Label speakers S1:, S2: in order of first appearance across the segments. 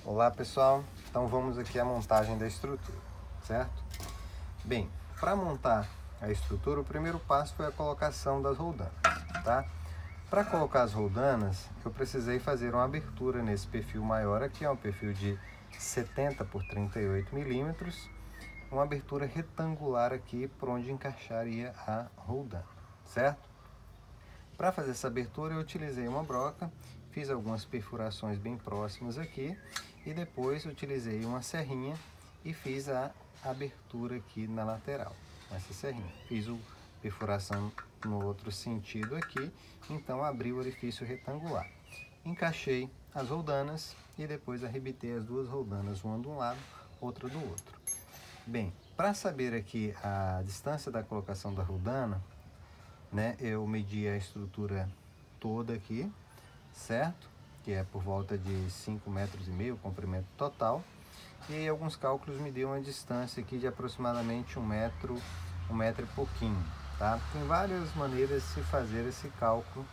S1: Olá pessoal, então vamos aqui à montagem da estrutura, certo? Bem, para montar a estrutura, o primeiro passo foi a colocação das roldanas, tá? Para colocar as roldanas, eu precisei fazer uma abertura nesse perfil maior aqui, é um perfil de 70 por 38 milímetros, uma abertura retangular aqui por onde encaixaria a roldana, certo? Para fazer essa abertura eu utilizei uma broca, fiz algumas perfurações bem próximas aqui e depois utilizei uma serrinha e fiz a abertura aqui na lateral, com essa serrinha. Fiz a perfuração no outro sentido aqui, então abri o orifício retangular. Encaixei as roldanas e depois arrebitei as duas roldanas, uma de um lado, outra do outro. Bem, para saber aqui a distância da colocação da roldana, né, eu medi a estrutura toda aqui, certo? Que é por volta de 5,5 metros, o comprimento total. E aí alguns cálculos me deu uma distância aqui de aproximadamente um metro e pouquinho, tá? Tem várias maneiras de se fazer esse cálculo,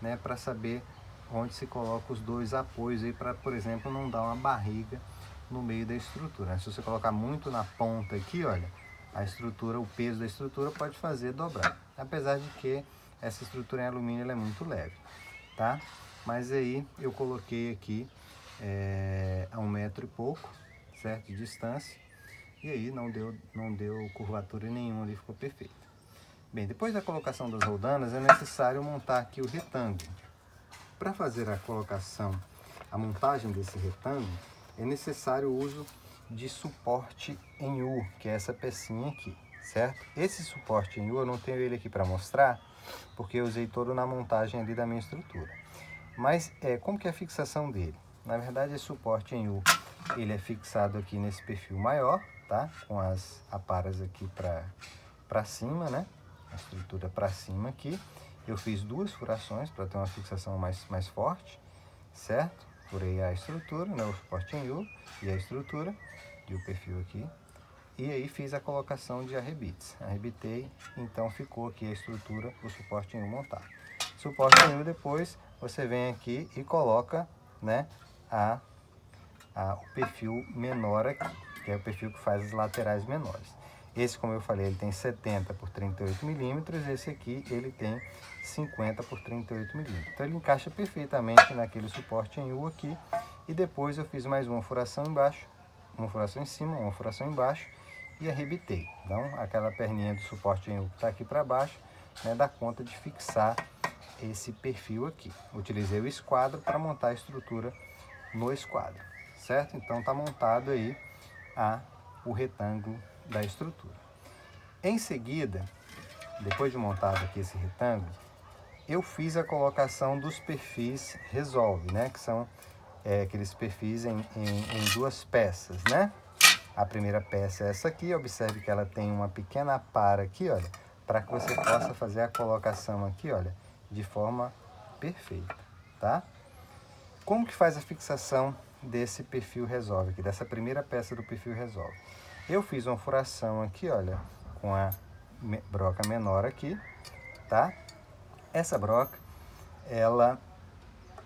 S1: né, para saber onde se coloca os dois apoios aí para, por exemplo, não dar uma barriga no meio da estrutura. Se você colocar muito na ponta aqui, olha, a estrutura, o peso da estrutura pode fazer dobrar. Apesar de que essa estrutura em alumínio ela é muito leve, tá? Mas aí eu coloquei aqui a 1 metro e pouco, certo? De distância. E aí não deu curvatura nenhuma ali, ficou perfeito. Bem, depois da colocação das roldanas é necessário montar aqui o retângulo. Para fazer a montagem desse retângulo, é necessário o uso de suporte em U, que é essa pecinha aqui, certo? Esse suporte em U eu não tenho ele aqui para mostrar, porque eu usei todo na montagem ali da minha estrutura. Mas como que é a fixação dele? Na verdade, esse suporte em U, ele é fixado aqui nesse perfil maior, tá? Com as aparas aqui para cima, né? A estrutura para cima aqui. Eu fiz duas furações para ter uma fixação mais forte, certo? Furei a estrutura, né? O suporte em U e a estrutura e o perfil aqui. E aí fiz a colocação de arrebites. Arrebitei, então ficou aqui a estrutura, o suporte em U montado. Suporte em U, depois você vem aqui e coloca, né, o perfil menor aqui, que é o perfil que faz as laterais menores. Esse, como eu falei, ele tem 70 por 38 milímetros, esse aqui ele tem 50 por 38 milímetros. Então ele encaixa perfeitamente naquele suporte em U aqui, e depois eu fiz mais uma furação embaixo, uma furação em cima, uma furação embaixo, e arrebitei. Então aquela perninha do suporte em U que está aqui para baixo, né, dá conta de fixar esse perfil aqui. Utilizei o esquadro para montar a estrutura no esquadro, certo? Então está montado aí o retângulo da estrutura. Em seguida, depois de montado aqui esse retângulo, eu fiz a colocação dos perfis Resolve, né? Que são aqueles perfis em duas peças, né? A primeira peça é essa aqui, observe que ela tem uma pequena para aqui, olha, para que você possa fazer a colocação aqui, olha, de forma perfeita, tá? Como que faz a fixação desse perfil Resolve aqui, dessa primeira peça do perfil Resolve? Eu fiz uma furação aqui, olha, com a broca menor aqui, tá? Essa broca, ela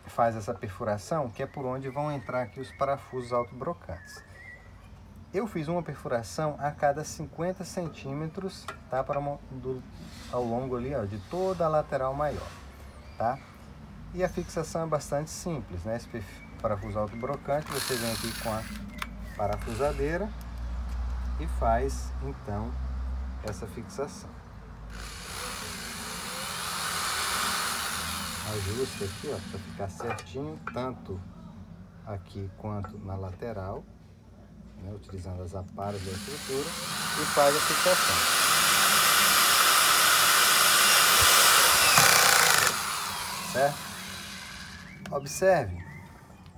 S1: faz essa perfuração, que é por onde vão entrar aqui os parafusos autobrocantes. Eu fiz uma perfuração a cada 50 centímetros, tá? Ao longo ali, ó, de toda a lateral maior, tá? E a fixação é bastante simples, né? Esse parafuso autobrocante, você vem aqui com a parafusadeira e faz, então, essa fixação. Ajusta aqui, ó, para ficar certinho, tanto aqui quanto na lateral, né, utilizando as aparas da estrutura, e faz a fixação. Certo? Observe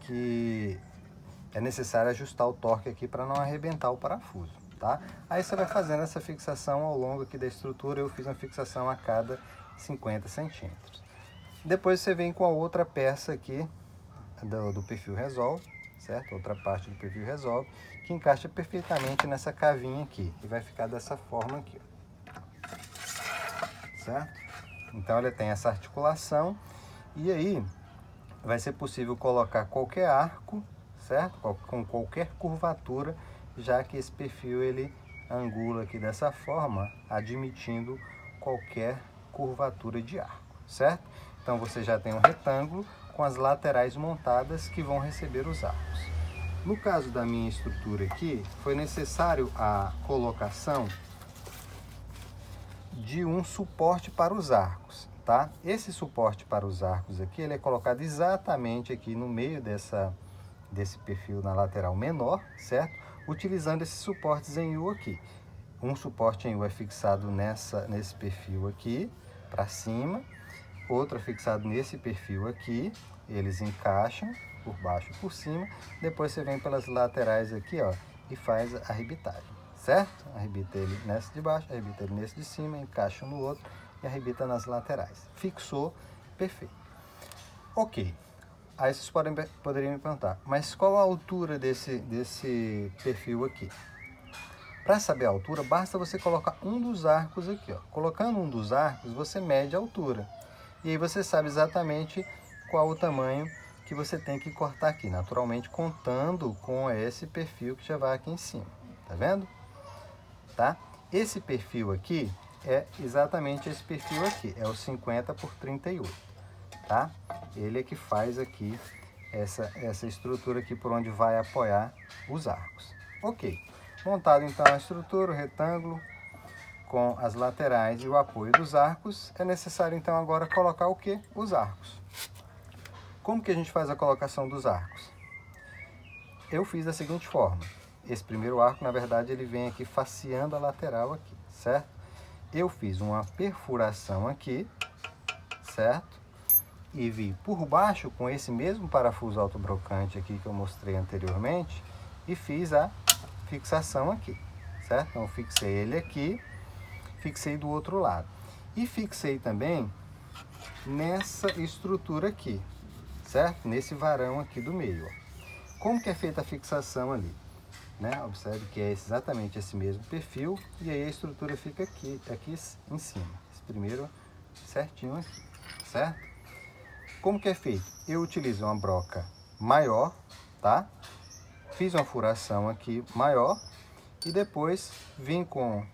S1: que é necessário ajustar o torque aqui para não arrebentar o parafuso, tá? Aí você vai fazendo essa fixação ao longo aqui da estrutura. Eu fiz uma fixação a cada 50 centímetros. Depois você vem com a outra peça aqui do perfil Resolve, certo? Outra parte do perfil Resolve, que encaixa perfeitamente nessa cavinha aqui, e vai ficar dessa forma aqui, ó. Certo? Então ele tem essa articulação, e aí vai ser possível colocar qualquer arco, certo? Com qualquer curvatura, já que esse perfil ele angula aqui dessa forma, admitindo qualquer curvatura de arco, certo? Então você já tem um retângulo com as laterais montadas que vão receber os arcos. No caso da minha estrutura aqui, foi necessário a colocação de um suporte para os arcos, tá? Esse suporte para os arcos aqui, ele é colocado exatamente aqui no meio desse perfil na lateral menor, certo? Utilizando esses suportes em U aqui. Um suporte em U é fixado nesse perfil aqui, para cima. Outro é fixado nesse perfil aqui. Eles encaixam por baixo e por cima. Depois você vem pelas laterais aqui, ó, e faz a arrebitagem, certo? Arrebita ele nesse de baixo, arrebita ele nesse de cima, encaixa no outro e arrebita nas laterais. Fixou, perfeito. Ok. Aí vocês poderiam me perguntar, mas qual a altura desse perfil aqui? Para saber a altura, basta você colocar um dos arcos aqui, ó. Colocando um dos arcos, você mede a altura. E aí você sabe exatamente qual o tamanho que você tem que cortar aqui, naturalmente contando com esse perfil que já vai aqui em cima. Tá vendo? Tá? Esse perfil aqui é exatamente esse perfil aqui, é o 50 por 38, tá? Ele é que faz aqui essa estrutura aqui por onde vai apoiar os arcos. Ok, montado então a estrutura, o retângulo com as laterais e o apoio dos arcos, é necessário então agora colocar o que? Os arcos. Como que a gente faz a colocação dos arcos? Eu fiz da seguinte forma. Esse primeiro arco, na verdade, ele vem aqui faceando a lateral aqui, certo? Eu fiz uma perfuração aqui, certo? E vi por baixo com esse mesmo parafuso autobrocante aqui que eu mostrei anteriormente e fiz a fixação aqui, certo? Então, fixei ele aqui, fixei do outro lado. E fixei também nessa estrutura aqui, certo? Nesse varão aqui do meio, ó. Como que é feita a fixação ali? Né? Observe que é exatamente esse mesmo perfil e aí a estrutura fica aqui em cima. Esse primeiro certinho aqui, certo? Como que é feito? Eu utilizo uma broca maior, tá? Fiz uma furação aqui maior e depois vim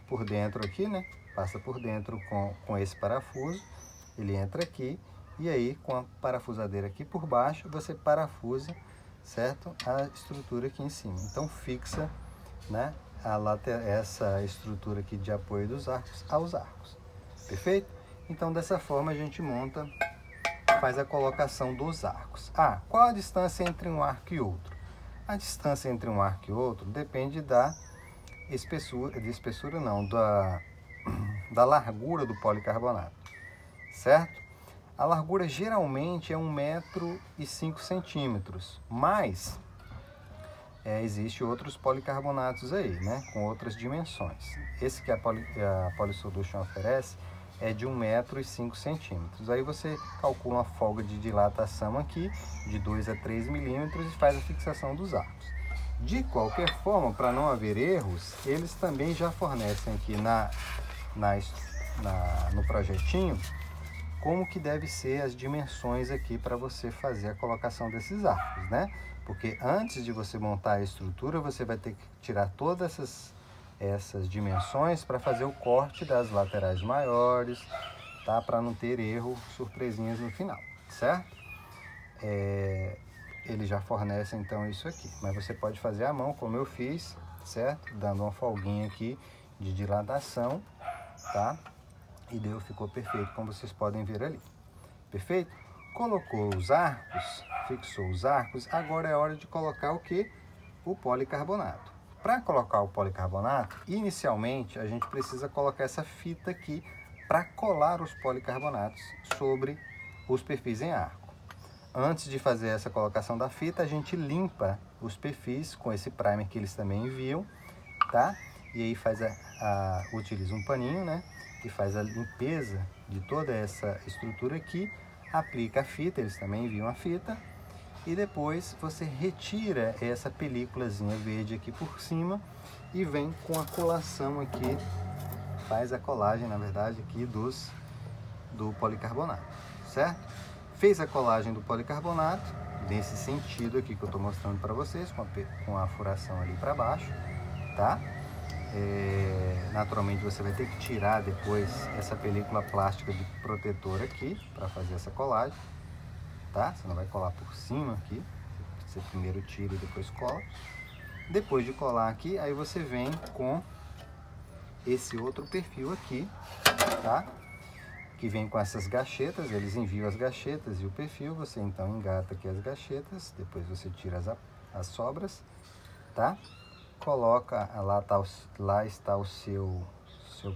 S1: por dentro aqui, né? Passa por dentro com esse parafuso, ele entra aqui e aí com a parafusadeira aqui por baixo você parafusa, certo? A estrutura aqui em cima. Então fixa, né, essa estrutura aqui de apoio dos arcos aos arcos. Perfeito? Então dessa forma a gente faz a colocação dos arcos. Qual a distância entre um arco e outro? A distância entre um arco e outro depende da da largura do policarbonato, certo? A largura geralmente é 1,05 m, mas existe outros policarbonatos aí, né, com outras dimensões. Esse que a Polysolution oferece é de 1,05 m. Aí você calcula uma folga de dilatação aqui de 2 a 3 milímetros e faz a fixação dos arcos. De qualquer forma, para não haver erros, eles também já fornecem aqui no projetinho como que deve ser as dimensões aqui para você fazer a colocação desses arcos, né? Porque antes de você montar a estrutura, você vai ter que tirar todas essas dimensões para fazer o corte das laterais maiores, tá? Para não ter erro, surpresinhas no final, certo? Ele já fornece então isso aqui, mas você pode fazer à mão, como eu fiz, certo? Dando uma folguinha aqui de dilatação, tá? E ficou perfeito, como vocês podem ver ali. Perfeito? Colocou os arcos, fixou os arcos, agora é hora de colocar o que? O policarbonato. Para colocar o policarbonato, inicialmente a gente precisa colocar essa fita aqui para colar os policarbonatos sobre os perfis em arco. Antes de fazer essa colocação da fita, a gente limpa os perfis com esse primer que eles também enviam, tá? E aí utiliza um paninho, né? E faz a limpeza de toda essa estrutura aqui, aplica a fita, eles também enviam a fita, e depois você retira essa películazinha verde aqui por cima e vem com a colação aqui, faz a colagem, na verdade, aqui do policarbonato, certo? Fez a colagem do policarbonato, nesse sentido aqui que eu estou mostrando para vocês, com a furação ali para baixo, tá? Naturalmente você vai ter que tirar depois essa película plástica de protetor aqui para fazer essa colagem, tá? Você não vai colar por cima aqui, você primeiro tira e depois cola. Depois de colar aqui, aí você vem com esse outro perfil aqui, tá? Que vem com essas gachetas, eles enviam as gachetas e o perfil, você então engata aqui as gachetas, depois você tira as sobras, tá? Coloca, lá está o seu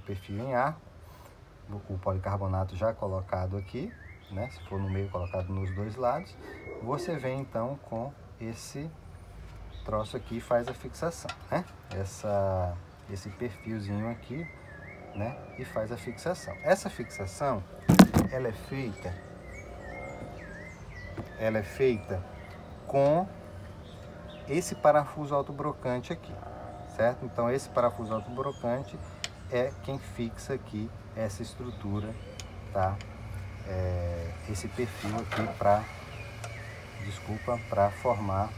S1: perfil em arco, o policarbonato já colocado aqui, né? Se for no meio, colocado nos dois lados. Você vem então com esse troço aqui e faz a fixação, né? Esse perfilzinho aqui, né? E faz a fixação. Essa fixação, ela é feita com esse parafuso autobrocante aqui, certo? Então esse parafuso autobrocante é quem fixa aqui essa estrutura, tá? Esse perfil aqui para formar,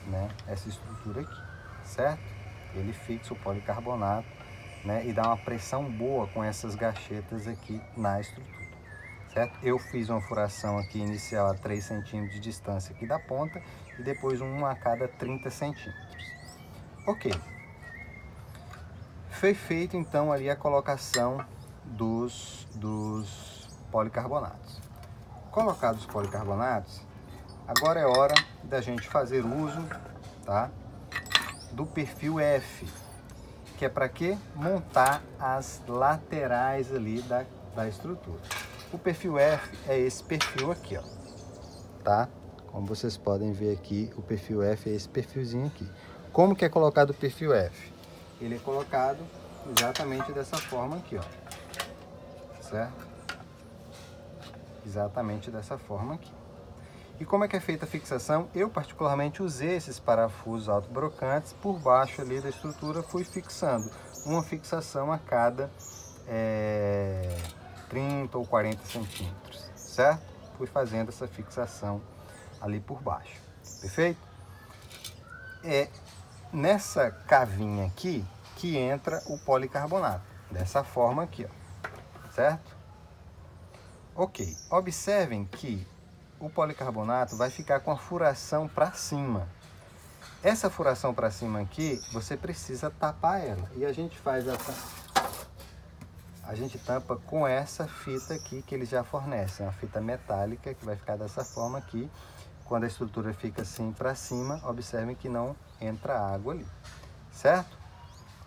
S1: né, essa estrutura aqui, certo? Ele fixa o policarbonato, né, e dá uma pressão boa com essas gachetas aqui na estrutura, certo? Eu fiz uma furação aqui inicial a 3 centímetros de distância aqui da ponta e depois uma a cada 30 centímetros. Ok. Foi feito então ali a colocação dos policarbonatos. Colocados os policarbonatos, agora é hora da gente fazer uso, tá, do perfil F, que é para quê? Montar as laterais ali da estrutura. O perfil F é esse perfil aqui, ó, tá? Como vocês podem ver aqui, o perfil F é esse perfilzinho aqui. Como que é colocado o perfil F? Ele é colocado exatamente dessa forma aqui, ó, certo? Exatamente dessa forma aqui. E como é que é feita a fixação? Eu particularmente usei esses parafusos autobrocantes por baixo ali da estrutura, fui fixando uma fixação a cada 30 ou 40 centímetros, certo? Fui fazendo essa fixação ali por baixo, perfeito? É nessa cavinha aqui que entra o policarbonato, dessa forma aqui, ó, certo? Ok, observem que o policarbonato vai ficar com a furação para cima. Essa furação para cima aqui, você precisa tapar ela. E a gente faz a gente tampa com essa fita aqui que eles já fornecem, uma fita metálica que vai ficar dessa forma aqui. Quando a estrutura fica assim para cima, observem que não entra água ali, certo?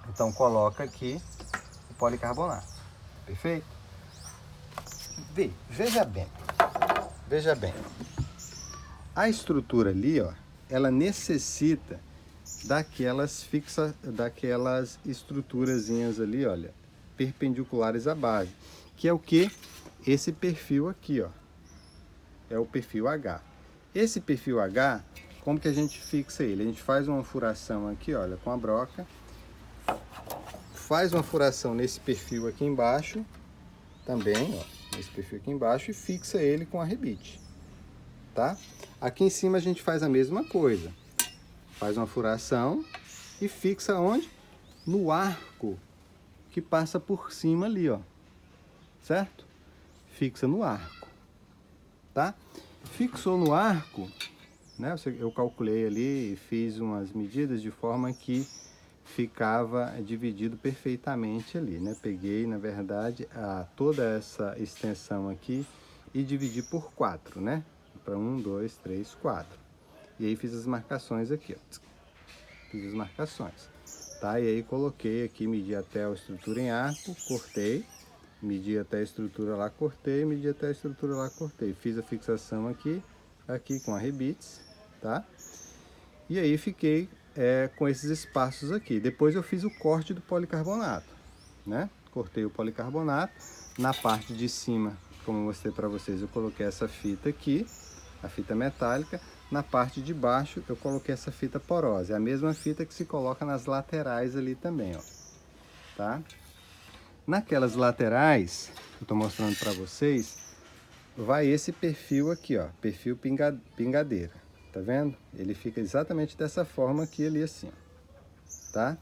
S1: Então coloca aqui o policarbonato, perfeito? Veja bem, a estrutura ali, ó, ela necessita daquelas estruturazinhas ali, olha, perpendiculares à base, que é o que? Esse perfil aqui, ó, é o perfil H. Esse perfil H, como que a gente fixa ele? A gente faz uma furação aqui, olha, com a broca, faz uma furação nesse perfil aqui embaixo, também, ó, nesse perfil aqui embaixo, e fixa ele com a rebite, tá? Aqui em cima a gente faz a mesma coisa, faz uma furação e fixa onde? No arco que passa por cima ali, ó, certo? Fixa no arco, tá? Fixou no arco, né? Eu calculei ali e fiz umas medidas de forma que ficava dividido perfeitamente ali, né? Peguei, na verdade, toda essa extensão aqui e dividi por 4, né? Para 1, 2, 3, 4. E aí fiz as marcações aqui, ó. Fiz as marcações, tá? E aí coloquei aqui, medi até a estrutura em arco, cortei, medi até a estrutura lá, cortei, medi até a estrutura lá, cortei. Fiz a fixação aqui com a rebites, tá? E aí fiquei com esses espaços aqui. Depois eu fiz o corte do policarbonato, né? Cortei o policarbonato. Na parte de cima, como eu mostrei para vocês, eu coloquei essa fita aqui, a fita metálica. Na parte de baixo eu coloquei essa fita porosa, é a mesma fita que se coloca nas laterais ali também, ó, tá? Naquelas laterais, eu tô mostrando para vocês, vai esse perfil aqui, ó, perfil pingadeira, tá vendo? Ele fica exatamente dessa forma aqui ali assim, ó, tá?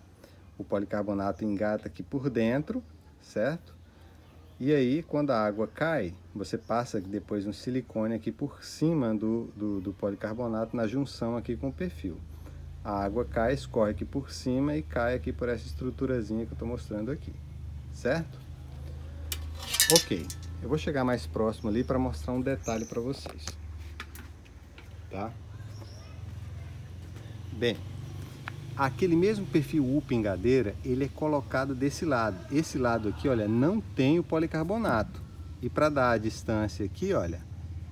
S1: O policarbonato engata aqui por dentro, certo? E aí, quando a água cai, você passa depois um silicone aqui por cima do policarbonato na junção aqui com o perfil. A água cai, escorre aqui por cima e cai aqui por essa estruturazinha que eu estou mostrando aqui, certo? Ok, eu vou chegar mais próximo ali para mostrar um detalhe para vocês, tá? Bem, aquele mesmo perfil U pingadeira, ele é colocado desse lado. Esse lado aqui, olha, não tem o policarbonato. E para dar a distância aqui, olha,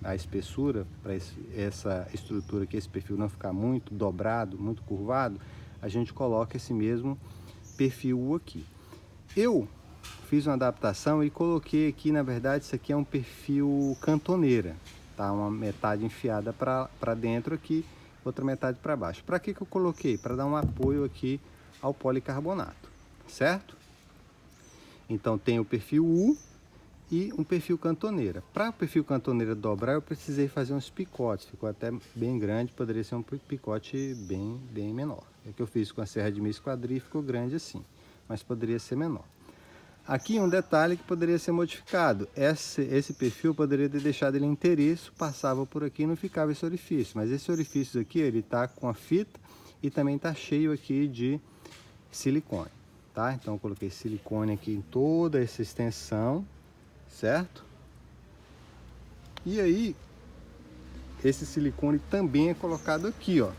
S1: a espessura, para essa estrutura aqui, esse perfil não ficar muito dobrado, muito curvado, a gente coloca esse mesmo perfil U aqui. Eu fiz uma adaptação e coloquei aqui, na verdade, isso aqui é um perfil cantoneira, tá? Uma metade enfiada para dentro aqui, outra metade para baixo. Para que eu coloquei? Para dar um apoio aqui ao policarbonato, certo? Então tem o perfil U e um perfil cantoneira. Para o perfil cantoneira dobrar, eu precisei fazer uns picotes, ficou até bem grande, poderia ser um picote bem menor. É que eu fiz com a serra de meio esquadria, ficou grande assim, mas poderia ser menor. Aqui um detalhe que poderia ser modificado, esse perfil poderia ter deixado ele inteiriço, passava por aqui e não ficava esse orifício, mas esse orifício aqui, ele está com a fita e também está cheio aqui de silicone, tá? Então eu coloquei silicone aqui em toda essa extensão, certo? E aí, esse silicone também é colocado aqui, ó,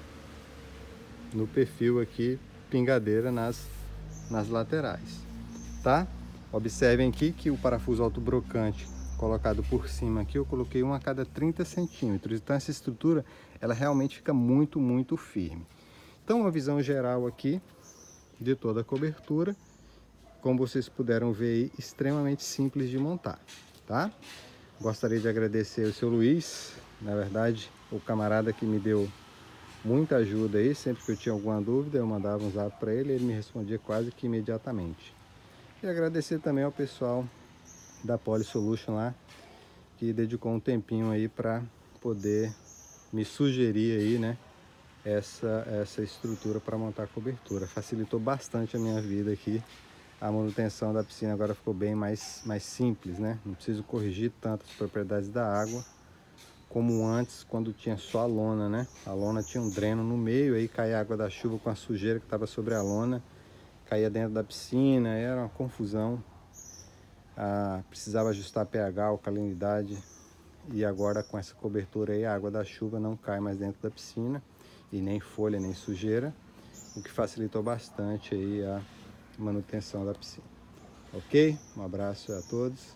S1: no perfil aqui, pingadeira nas laterais, tá? Observem aqui que o parafuso autobrocante colocado por cima aqui, eu coloquei um a cada 30 centímetros. Então essa estrutura, ela realmente fica muito firme. Então uma visão geral aqui de toda a cobertura. Como vocês puderam ver aí, extremamente simples de montar, tá? Gostaria de agradecer ao seu Luiz, na verdade, o camarada que me deu muita ajuda aí. Sempre que eu tinha alguma dúvida, eu mandava um zap para ele, ele me respondia quase que imediatamente. E agradecer também ao pessoal da Poly Solution lá, que dedicou um tempinho aí para poder me sugerir aí, né, essa estrutura para montar a cobertura. Facilitou bastante a minha vida aqui. A manutenção da piscina agora ficou bem mais simples, né? Não preciso corrigir tanto as propriedades da água como antes, quando tinha só a lona, né? A lona tinha um dreno no meio, aí caía a água da chuva com a sujeira que estava sobre a lona, caía dentro da piscina, era uma confusão. Precisava ajustar pH, alcalinidade, e agora com essa cobertura aí a água da chuva não cai mais dentro da piscina e nem folha nem sujeira, o que facilitou bastante aí a manutenção da piscina. Ok? Um abraço a todos.